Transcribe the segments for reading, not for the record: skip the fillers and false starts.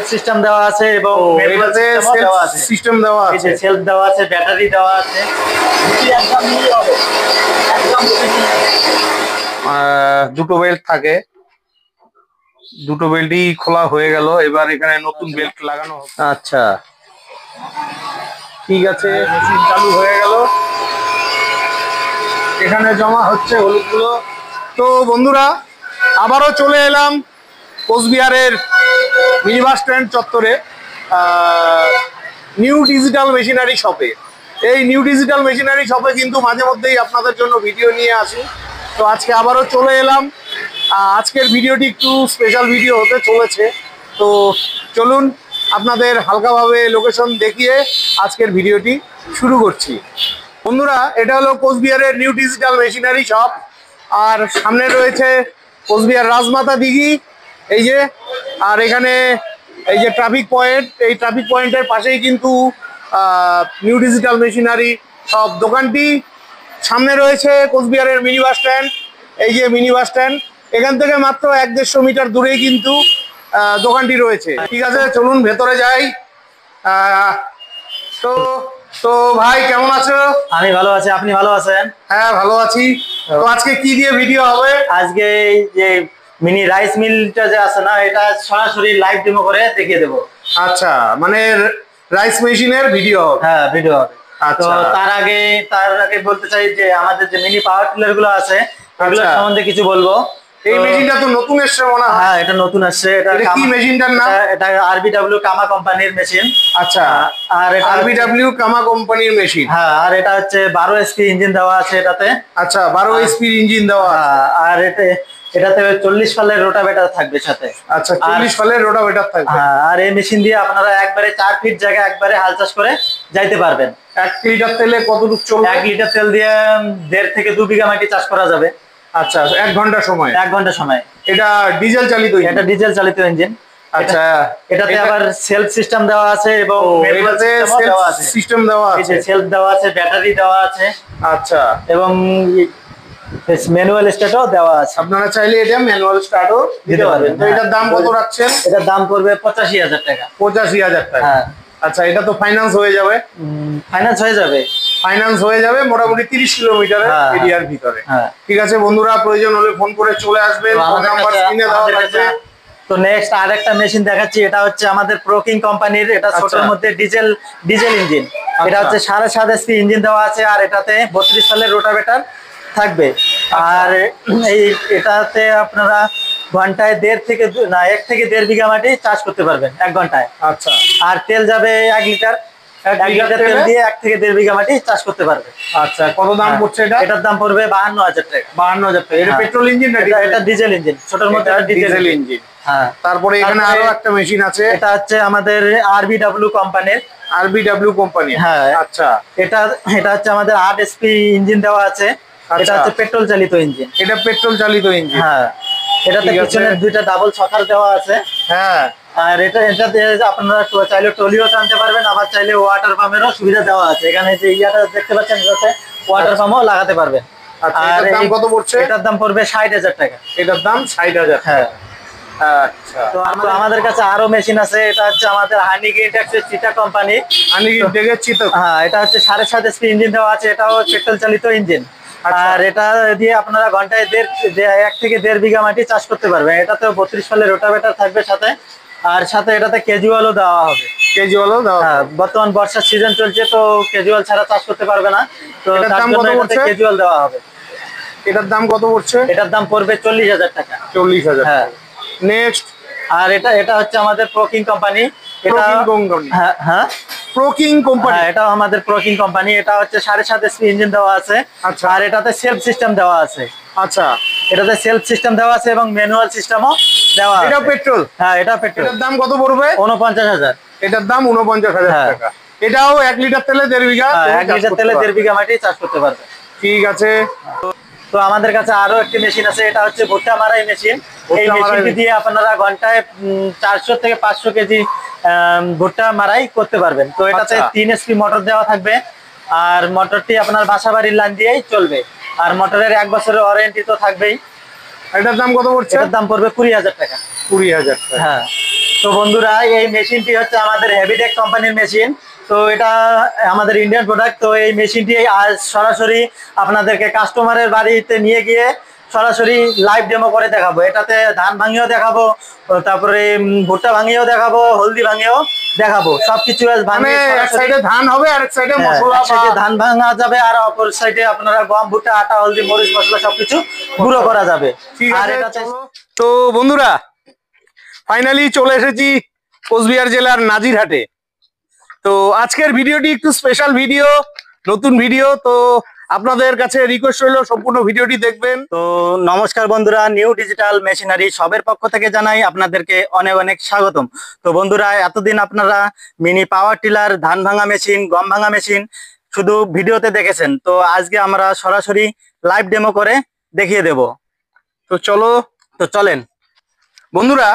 Self system দেওয়া আছে এবং এটাতে সেলফ সিস্টেম দেওয়া আছে, সেলফ দেওয়া আছে, ব্যাটারি দেওয়া আছে। দুটো বেল্ট থাকে, দুটো বেল্টই খোলা হয়ে গেল, এবার এখানে নতুন বেল্ট লাগানো হবে। আচ্ছা ঠিক আছে, মেশিন চালু হয়ে গেল, এখানে জমা হচ্ছে হলুদগুলো। তো বন্ধুরা আবারও চলে এলাম কোচবিহারের মিনি বাস স্ট্যান্ড চত্বরে নিউ ডিজিটাল মেশিনারি শপে। এই নিউ ডিজিটাল মেশিনারি শপে কিন্তু মাঝে মধ্যেই আপনাদের জন্য ভিডিও নিয়ে আসি। তো আজকে আবারও চলে এলাম, আজকের ভিডিওটি একটু স্পেশাল ভিডিও হতে চলেছে। তো চলুন আপনাদের হালকাভাবে লোকেশন দেখিয়ে আজকের ভিডিওটি শুরু করছি। বন্ধুরা এটা হলো কোচবিহারের নিউ ডিজিটাল মেশিনারি শপ, আর সামনে রয়েছে কোচবিহার রাজমাতা দিঘি, এই যে, আর এখানে এই যে ট্রাফিক পয়েন্ট, এই ট্রাফিক পয়েন্টের পাশেই কিন্তু নিউ ডিজিটাল মেশিনারি শপ দোকানটি। সামনে রয়েছে কোচবিহারের মিনি বাস স্ট্যান্ড, এই যে মিনি বাস স্ট্যান্ড, এখান থেকে মাত্র 1-150 মিটার দূরেই কিন্তু দোকানটি রয়েছে। ঠিক আছে চলুন ভেতরে যাই। তো তো ভাই কেমন আছো? আমি ভালো আছি, আপনি ভালো আছেন? হ্যাঁ ভালো আছি। তো আজকে কি দিয়ে ভিডিও হবে? আজকে এই যে মিনি রাইস মিলটা যে আছে না, এটা সরাসরি লাইভ ডেমো করে দেখিয়ে দেবো। আচ্ছা মানে রাইস মেশিনের ভিডিও হবে? হ্যাঁ ভিডিও হবে। তো আচ্ছা তার আগে বলতে চাই যে আমাদের যে মিনি পাওয়ার টিলার গুলো আছে এগুলো সম্বন্ধে কিছু বলবো। এই মেশিনটা তো নতুন এসছে মনে হয়? হ্যাঁ এটা নতুন আসছে। এটা কি মেশিনটার নাম? এটা আরবিডব্লিউ কামা কোম্পানির মেশিন। আচ্ছা, আর এটা আরবিডব্লিউ কামা কোম্পানির মেশিন। হ্যাঁ আর এটা হচ্ছে 12 এসপি ইঞ্জিন দেওয়া আছে এটাতে। আচ্ছা 12 এসপি ইঞ্জিন দেওয়া আছে। আর এটাতে 40 ফালের রোটাভেটার থাকবে সাথে। আচ্ছা 40 ফালের রোটাভেটার থাকবে। হ্যাঁ আর এই মেশিন দিয়ে আপনারা একবারে 4 ফিট জায়গা একবারে হাল চাষ করে যাইতে পারবেন। 1 লিটার তেলে কতটুকু চলবে? 1 লিটার তেল দিয়ে 1.5 থেকে 2 বিঘা মাটি চাষ করা যাবে। আচ্ছা 1 ঘন্টা সময়? 1 ঘন্টা সময়। এটা ডিজেল চালিত? এটা ডিজেল চালিত ইঞ্জিন। আচ্ছা এটাতে আবার সেলফ সিস্টেম দেওয়া আছে এবং এটাতে সেলফ সিস্টেম দেওয়া আছে, সেলফ দেওয়া আছে, ব্যাটারি দেওয়া আছে। আচ্ছা এবং ম্যানুয়াল স্টার্টও দেওয়া আছে। আপনারা চাইলে এটা ম্যানুয়াল স্টার্টও দিতে পারবেন। তো এটার দাম কত রাখছেন? এটার দাম পড়বে 85,000 টাকা। 85,000 টাকা? হ্যাঁ। আচ্ছা এটা তো ফাইন্যান্স হয়ে যাবে? ফাইন্যান্স হয়ে যাবে, ফাইন্যান্স হয়ে যাবে মোটামুটি 30 কিলোমিটারের এরিয়ার ভিতরে। ঠিক আছে বন্ধুরা, প্রয়োজন হলে ফোন করে চলে আসবেন, ফোন নাম্বার স্ক্রিনে দেওয়া থাকবে। তো নেক্সট আরেকটা মেশিন দেখাচ্ছি, এটা হচ্ছে আমাদের প্রোকিং কোম্পানির, এটা ছোটর মধ্যে ডিজেল ইঞ্জিন। এটা হচ্ছে 7.5 এসপি ইঞ্জিন দেওয়া আছে, আর এটাতে 32 সালের রোটাভেটার থাকবে। আর এটাতে আপনারা ঘন্টায় 1 থেকে 1.5 বিঘা মাটি চাষ করতে পারবেন 1 ঘন্টায়। আচ্ছা আর তেল যাবে 1 লিটার, 1 লিটার তেল দিয়ে 1 থেকে 1.5 বিঘা মাটি চাষ করতে পারবে। আচ্ছা কত দাম পড়ছে এটা? এটার দাম পড়বে 52,000 টাকা। 52,000 টাকা। এটা পেট্রোল ইঞ্জিন না এটা ডিজেল ইঞ্জিন, ছোটর মধ্যে ডিজেল ইঞ্জিন। হ্যাঁ তারপরে এখানে আরো একটা মেশিন আছে, এটা হচ্ছে আমাদের আরবিডব্লিউ কোম্পানির। আরবিডব্লিউ কোম্পানি? হ্যাঁ আচ্ছা এটা হচ্ছে আমাদের 8 এসপি ইঞ্জিন দেওয়া আছে। এটা হচ্ছে পেট্রোল চালিত ইঞ্জিন। এটা পেট্রোল চালিত ইঞ্জিন? হ্যাঁ এটাতে পিছনে 2টা ডাবল ছকার দেওয়া আছে। হ্যাঁ আর এটাতে আপনারা চাইলে টলিও টানতে পারবেন, আবার চাইলে ওয়াটার পাম্পেরও সুবিধা দেওয়া আছে। এখানে যে ইয়াটা দেখতে পাচ্ছেন এটাতে ওয়াটার পাম্পও লাগাতে পারবেন। আর দাম কত পড়ছে? এটার দাম পড়বে 60,000 টাকা। এটার দাম 60,000? হ্যাঁ। আচ্ছা তো আমাদের কাছে আরো মেশিন আছে, এটা হচ্ছে আমাদের হানিগেটের চিতা কোম্পানি। হানিগেটের চিতা? হ্যাঁ এটা হচ্ছে 7.5 এসপি ইঞ্জিন দেওয়া আছে, এটাও পেট্রোল চালিত ইঞ্জিন। আর এটা দিয়ে আপনারা ঘন্টায় 1 থেকে 1.5 বিঘা মাটি চাষ করতে পারবেন। এটাতে 32 সালের রোটাভেটার থাকবে সাথে, আর সাথে এটাতে ক্যাজুয়ালও দেওয়া হবে। ক্যাজুয়ালও দেওয়া? হ্যাঁ বর্তমান বর্ষার সিজন চলছে, তো ক্যাজুয়াল ছাড়া চাষ করতে পারবে না, তো তার জন্য এটাতে ক্যাজুয়াল দেওয়া হবে। এটার দাম কত পড়ছে? এটার দাম পড়বে 40,000 টাকা। 40,000? হ্যাঁ। নেক্সট আর এটা হচ্ছে আমাদের প্রোকিং কোম্পানি। হ্যাঁ প্রোকিং কোম্পানি? হ্যাঁ এটা আমাদের প্রোকিং কোম্পানি। এটা হচ্ছে 7.5 এসপি ইঞ্জিন দেওয়া আছে। আচ্ছা আর এটাতে সেলফ সিস্টেম দেওয়া আছে। আচ্ছা এটাতে সেলফ সিস্টেম দেওয়া আছে এবং ম্যানুয়াল সিস্টেমও দেওয়া আছে। এটা পেট্রোল? হ্যাঁ এটা পেট্রোল। এটার দাম কত পড়বে? 49,000। এটার দাম 49,000 টাকা। এটাও 1 লিটার তেলে 1.5 বিঘা? 1 লিটার তেলে 1.5 বিঘা মাটি চাষ করতে পারবে। ঠিক আছে। তো আমাদের কাছে আরো একটি মেশিন আছে, এটা হচ্ছে ভুট্টা মারাই মেশিন। এই মেশিনটি দিয়ে আপনারা ঘন্টায় 400 থেকে 500 কেজি ভুট্টা মারাই করতে পারবেন। তো এটাতে 3 এসপি মোটর দেওয়া থাকবে, আর মোটরটি আপনার বাসা বাড়ির লাইন দিয়েই চলবে, আর মোটরের 1 বছরের ওয়ারেন্টি তো থাকবেই। এটার দাম কত পড়ছে? এটার দাম পড়বে 20,000 টাকা। 20,000 টাকা? হ্যাঁ। তো বন্ধুরা এই মেশিনটি হচ্ছে আমাদের হেভিটেক কোম্পানির মেশিন। তো এটা আমাদের ইন্ডিয়ান প্রোডাক্ট। তো এই মেশিনটি আজ সরাসরি আপনাদেরকে কাস্টমারের বাড়িতে নিয়ে গিয়ে সরাসরি লাইভ ডেমো করে দেখাবো। এটাতে ধান ভাঙিয়েও দেখাবো, তারপরে ভুট্টা ভাঙিয়েও দেখাবো, হলদি ভাঙিয়েও দেখাবো, সবকিছু ধান হবে আর এক সাইডে মশলা, ধান ভাঙা যাবে আর অপর সাইডে আপনারা গম, ভুট্টা, আটা, হলদি, মরিচ মশলা সবকিছু গুঁড়ো করা যাবে। আর এটাতে তো বন্ধুরা ফাইনালি চলে এসেছি কোচবিহার জেলার নাজিরহাটে। তো আজকের ভিডিওটি একটু স্পেশাল ভিডিও, নতুন ভিডিও। তো আপনাদের কাছে রিকোয়েস্ট রইল সম্পূর্ণ ভিডিওটি দেখবেন। তো নমস্কার বন্ধুরা, নিউ ডিজিটাল মেশিনারি সবের পক্ষ থেকে জানাই আপনাদেরকে অনেক অনেক স্বাগতম। তো বন্ধুরা এতদিন আপনারা মিনি পাওয়ার টিলার, ধান ভাঙা মেশিন, গম ভাঙা মেশিন শুধু ভিডিওতে দেখেছেন। তো আজকে আমরা সরাসরি লাইভ ডেমো করে দেখিয়ে দেব। তো চলেন বন্ধুরা,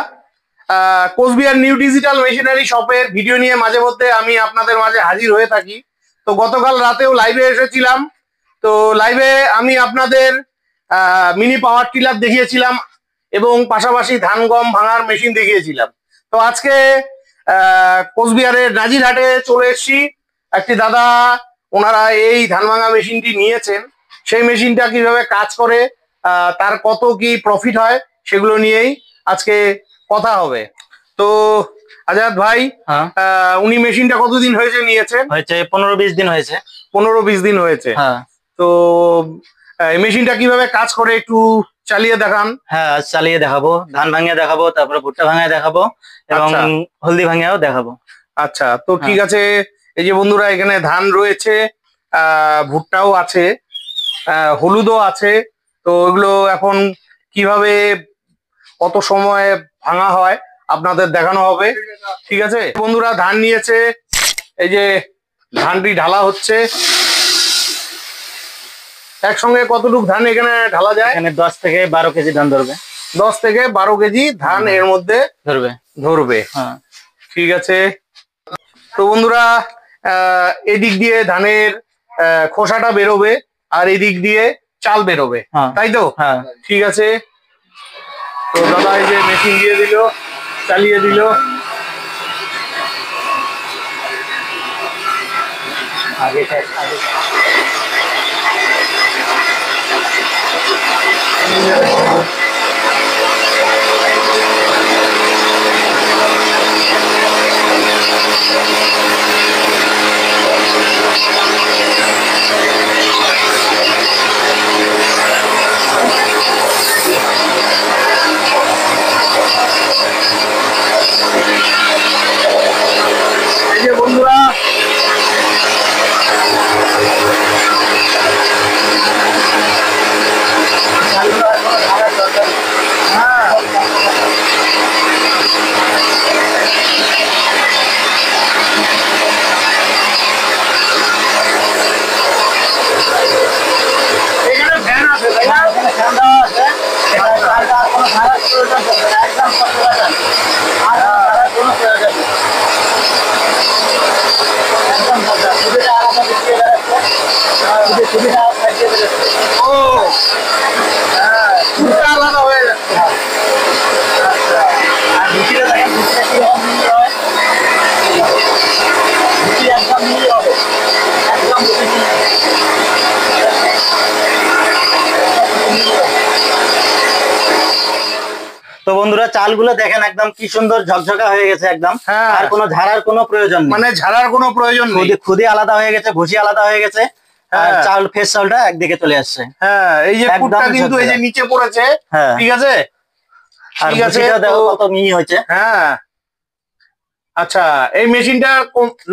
কোচবিহার নিউ ডিজিটাল মেশিনারি শপের ভিডিও নিয়ে মাঝে মধ্যে আমি আপনাদের মাঝে হাজির হয়ে থাকি। তো গতকাল রাতেও লাইভে এসেছিলাম। তো লাইভে আমি আপনাদের মিনি পাওয়ার টিলার দেখিয়েছিলাম এবং পাশাপাশি ধান গম ভাঙার মেশিন দেখিয়েছিলাম। তো আজকে কোচবিহারের নাজিরহাটে চলে এসেছি। একটি দাদা, ওনারা এই ধান ভাঙা মেশিনটি নিয়েছেন। সেই মেশিনটা কিভাবে কাজ করে, তার কত কি প্রফিট হয়, সেগুলো নিয়েই আজকে কথা হবে। তো আজাদ ভাই, উনি মেশিনটা কতদিন হয়েছে নিয়েছেন? হয়েছে 15-20 দিন হয়েছে। 15-20 দিন হয়েছে। তো এই মেশিনটা কিভাবে কাজ করে একটু চালিয়ে দেখান। হ্যাঁ, চালিয়ে দেখাবো, ধান ভাঙিয়ে দেখাবো, তারপরে ভুট্টা ভাঙিয়ে দেখাবো এবং হলদি ভাঙিয়েও দেখাবো। আচ্ছা, তো ঠিক আছে। এই যে বন্ধুরা এখানে ধান রয়েছে, ভুট্টাও আছে, হলুদও আছে। তো এগুলো এখন কিভাবে কত সময় ভাঙা হয় আপনাদের দেখানো হবে। ঠিক আছে বন্ধুরা, ধান নিয়েছে, এই যে ধানটি ঢালা হচ্ছে। একসঙ্গে কতটুকু ধান এখানে ঢালা যায়? এখানে 10 থেকে 12 কেজি ধান ধরবে। 10 থেকে 12 কেজি ধান এর মধ্যে ধরবে। ঠিক আছে। তো বন্ধুরা এদিক দিয়ে ধানের খোসাটা বেরোবে আর এদিক দিয়ে চাল বেরোবে, তাই তো? ঠিক আছে। তো দাদা এই যে মেশিন দিয়ে দিল, চালিয়ে দিল। আগে এই যে বন্ধুরা আলাদা হয়ে যাচ্ছে। তো বন্ধুরা চালগুলো দেখেন একদম কি সুন্দর ঝকঝকা হয়ে গেছে একদম। আর কোনো ঝাড়ার কোনো প্রয়োজন নেই, মানে ঝাড়ার কোনো প্রয়োজন নেই। খুদি আলাদা হয়ে গেছে, ভুসি আলাদা হয়ে গেছে, আর চাল ফ্রেশ চালটা একদিকে চলে আসছে। হ্যাঁ, এই যে কুটটা কিন্তু এই যে নিচে পড়েছে। ঠিক আছে, আর ভুসিটা দেখো কত মিহি হয়েছে। হ্যাঁ, আচ্ছা, এই মেশিনটার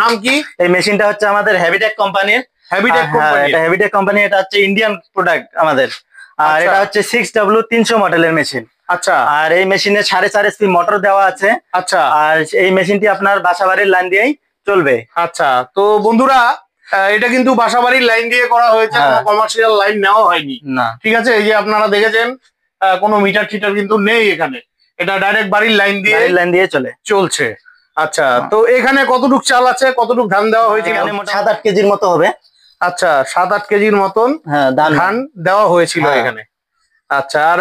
নাম কি? এই মেশিনটা হচ্ছে আমাদের হেভিটেক কোম্পানির। হেভিটেক কোম্পানি, এটা হচ্ছে ইন্ডিয়ান প্রোডাক্ট আমাদের। আর এটা হচ্ছে 6W300 মডেলের মেশিন। আচ্ছা, আর এই মেশিনে 4.5 HP মোটর দেওয়া আছে। আচ্ছা, আর এই মেশিনটি আপনার বাসাবাড়ির লাইন দিয়েই চলবে। আচ্ছা, তো বন্ধুরা এটা কিন্তু বাসাবাড়ির লাইন দিয়ে করা হয়েছে, কোনো কমার্শিয়াল লাইন নেওয়া হয়নি। না, ঠিক আছে। এই যে আপনারা দেখেছেন কোনো মিটার টিটার কিন্তু নেই এখানে, এটা ডাইরেক্ট বাড়ির লাইন দিয়ে চলছে। আচ্ছা, তো এখানে কতটুক চাল আছে, কতটুক ধান দেওয়া হয়েছে? 7-8 কেজির মতো হবে। আচ্ছা, 7-8 কেজির মতন ধান দেওয়া হয়েছিল এখানে। আচ্ছা, আর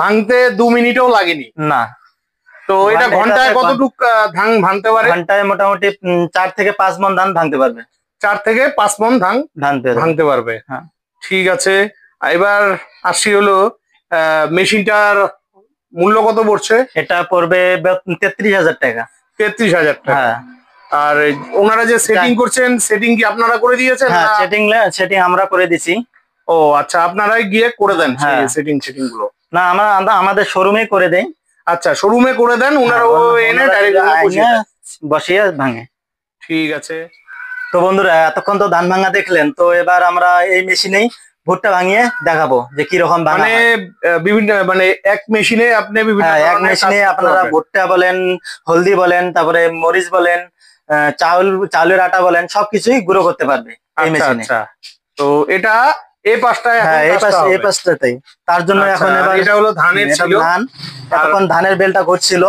ভাঙতে 2 মিনিটও লাগেনি? না। তো এটা ঘন্টায় কতটুক ধান ভাঙতে পারে? ঘন্টায় মোটামুটি 4 থেকে 5 মণ ধান ভাঙতে পারবে। 4 থেকে 5 মণ ধান ভাঙতে পারবে। হ্যাঁ, ঠিক আছে। এবার আসি হলো মেশিনটার মূল্য কত পড়ছে? এটা পড়বে 33,000 টাকা। 33,000 টাকা। হ্যাঁ। আর ওনারা যে সেটিং করছেন, সেটিং কি আপনারা করে দিয়েছেন? হ্যাঁ, সেটিং আমরা করে দিছি। ও আচ্ছা, আপনারাই গিয়ে করে দেন সেটিং গুলো? না, আমরা আমাদের শোরুমে করে দেই। আচ্ছা, শোরুমে করে দেন, ওনারা এনে ডাইরেক্ট বসিয়ে ভাঙে। ঠিক আছে। তো বন্ধুরা, এতক্ষণ তো ধান ভাঙা দেখলেন, তো এবার আমরা এই মেশিনেই ভুট্টা ভাঙিয়ে দেখাবো যে কি রকম ভাঙা মানে বিভিন্ন মানে এক মেশিনে আপনি বিভিন্ন এক মেশিনে আপনারা ভুট্টা বলেন, হলদি বলেন, তারপরে মরিচ বলেন, চাউলের আটা বলেন, সবকিছুই গুঁড়ো করতে পারবে এই মেশিনে। আচ্ছা, তো এটা এই পাশটায়, হ্যাঁ এই পাশটাতেই। তার জন্য এখন এবার এটা হলো ধানের ছিল, ধান এখন ধানের বেলটা করছিল,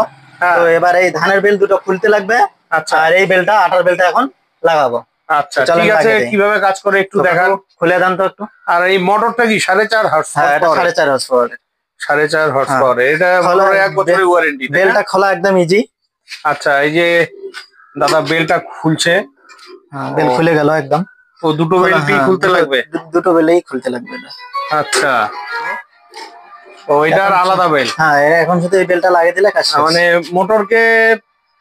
তো এবার এই ধানের বেল দুটো খুলতে লাগবে। আচ্ছা, আর এই বেলটা আটার বেলটা এখন লাগাবো। আচ্ছা ঠিক আছে, কিভাবে কাজ করে একটু দেখান, খুলে দেন তো একটু। আর এই মোটরটা কি 4.5 হর্স? হ্যাঁ, এটা 4.5 হর্স পাওয়ার। 4.5 horse power. এটা 1 বছরের ওয়ারেন্টি। বেলটা খোলা একদম ইজি। আচ্ছা, এই যে দাদা বেলটা খুলছে। বেল খুলে গেল একদম। ও দুটো বেলই খুলতে লাগবে? দুটো বেলই খুলতে লাগবে। আচ্ছা, ও এটার আলাদা বেল? হ্যাঁ, এখন শুধু এই বেলটা লাগিয়ে দিলে কাজ শেষ। মানে মোটরকে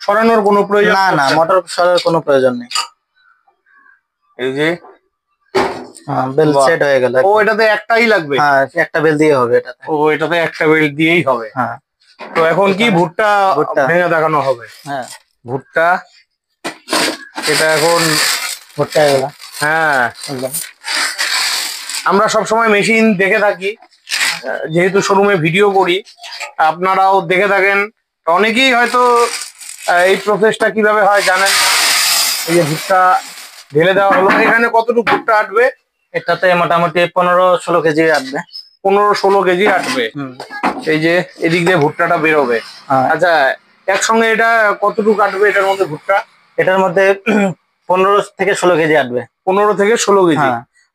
সরানোর কোনো প্রয়োজন? না, মোটর সরানোর কোনো প্রয়োজন নেই। এই যে বেল সেট হয়ে গেল। ও এটাতে একটাই লাগবে? হ্যাঁ, একটা বেল দিয়ে হবে এটাতে। ও এটাতে একটা বেল দিয়েই হবে? হ্যাঁ। তো এখন কি ভুট্টা ভেঙে দেখানো হবে? হ্যাঁ, ভুট্টা এটা এখন ভুট্টা গেল। হ্যাঁ, আমরা সব সময় মেশিন দেখে থাকি, যেহেতু শোরুমে ভিডিও করি, আপনারাও দেখে থাকেন। অনেকেই হয়তো এই প্রসেসটা কিভাবে হয় জানেন। এই যে ভুট্টা ঢেলে দেওয়া হলো, এখানে কতটুকু ভুট্টা আটবে? এটাতে মোটামুটি 15-16 কেজি আটবে। 15-16 কেজি আটবে। এই যে এদিক দিয়ে ভুট্টাটা বেরোবে। আচ্ছা, একসঙ্গে এটা কতটুকু আটবে এটার মধ্যে ভুট্টা? এটার মধ্যে 15 থেকে 16 কেজি আটবে। 15 থেকে 16 কেজি।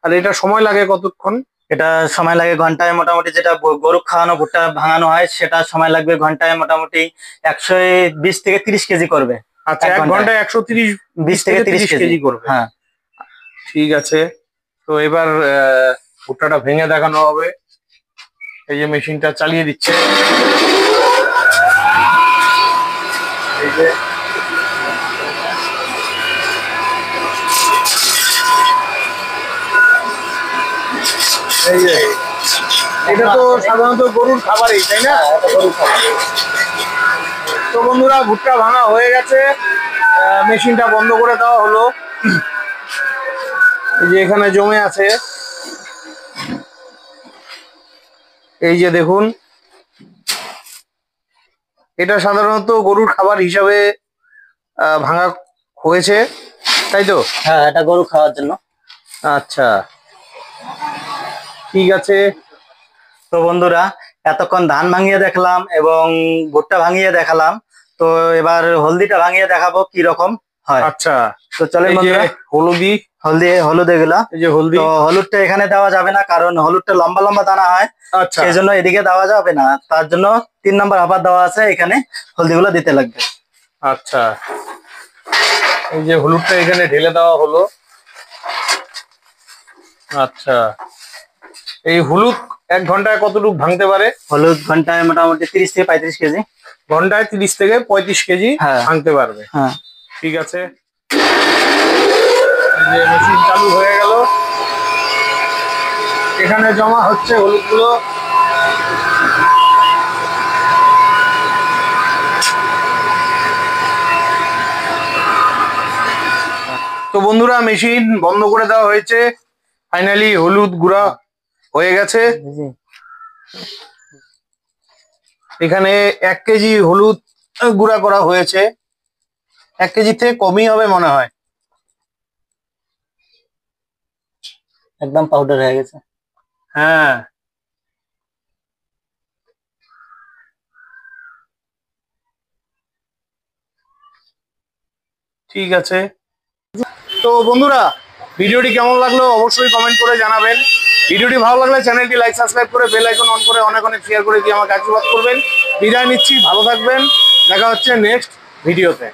আর এটা সময় লাগে কতক্ষণ? এটা সময় লাগে ঘন্টায় মোটামুটি, যেটা গরু খাওয়ানো ভুট্টা ভাঙানো হয় সেটা সময় লাগবে ঘন্টায় মোটামুটি 120 থেকে 30 কেজি করবে। আচ্ছা, 1 ঘন্টায় 120 থেকে 30 কেজি করবে। হ্যাঁ, ঠিক আছে। তো এবার ভুট্টাটা ভেঙে দেখানো হবে। এই যে মেশিনটা চালিয়ে দিচ্ছে, এই যে এটা তো সাধারণত গরুর খাবারই, তাই না? তো বন্ধুরা, ভুট্টা ভাঙা হয়ে গেছে, মেশিনটা বন্ধ করে দেওয়া হলো। এই যে এখানে জমে আছে, এই যে দেখুন, এটা সাধারণত গরুর খাবার হিসাবে ভাঙা হয়েছে, তাই তো? হ্যাঁ, এটা গরু খাওয়ার জন্য। আচ্ছা, ঠিক আছে। তো বন্ধুরা, এতক্ষণ ধান ভাঙিয়ে দেখলাম এবং ভুট্টা ভাঙিয়ে দেখালাম, তো এবার হলদিটা ভাঙিয়ে দেখাবো কি রকম হয়। আচ্ছা, তো চলেন বন্ধুরা। হলুদ এগুলা, এই যে হলদি, তো হলুদটা এখানে দেওয়া যাবে না, কারণ হলুদটা লম্বা লম্বা দানা হয়। আচ্ছা, সেই জন্য এদিকে দেওয়া যাবে না, তার জন্য 3 নম্বর হাফার দেওয়া আছে, এখানে হলদি গুলো দিতে লাগবে। আচ্ছা, এই যে হলুদটা এখানে ঢেলে দেওয়া হলো। আচ্ছা, এই হলুদ 1 ঘন্টায় কতটুকু ভাঙতে পারে? হলুদ ঘন্টায় মোটামুটি 30 থেকে 35 কেজি। ঘন্টায় 30 থেকে 35 কেজি ভাঙতে পারবে। হ্যাঁ, ঠিক আছে। এই যে মেশিন চালু হয়ে গেল, এখানে জমা হচ্ছে হলুদগুলো। তো বন্ধুরা, মেশিন বন্ধ করে দেওয়া হয়েছে, ফাইনালি হলুদ গুঁড়া হয়ে গেছে। এখানে 1 কেজি হলুদ গুঁড়া করা হয়েছে, 1 কেজি থেকে কমই হবে মনে হয়। একদম পাউডার হয়ে গেছে। হ্যাঁ, ঠিক আছে। তো বন্ধুরা, ভিডিওটি কেমন লাগলো অবশ্যই কমেন্ট করে জানাবেন। ভিডিওটি ভালো লাগলে চ্যানেলটি লাইক সাবস্ক্রাইব করে বেল আইকন অন করে অনেক অনেক শেয়ার করে দিয়ে আমাকে আশীর্বাদ করবেন। বিদায় নিচ্ছি, ভালো থাকবেন। দেখা হচ্ছে নেক্সট ভিডিওতে।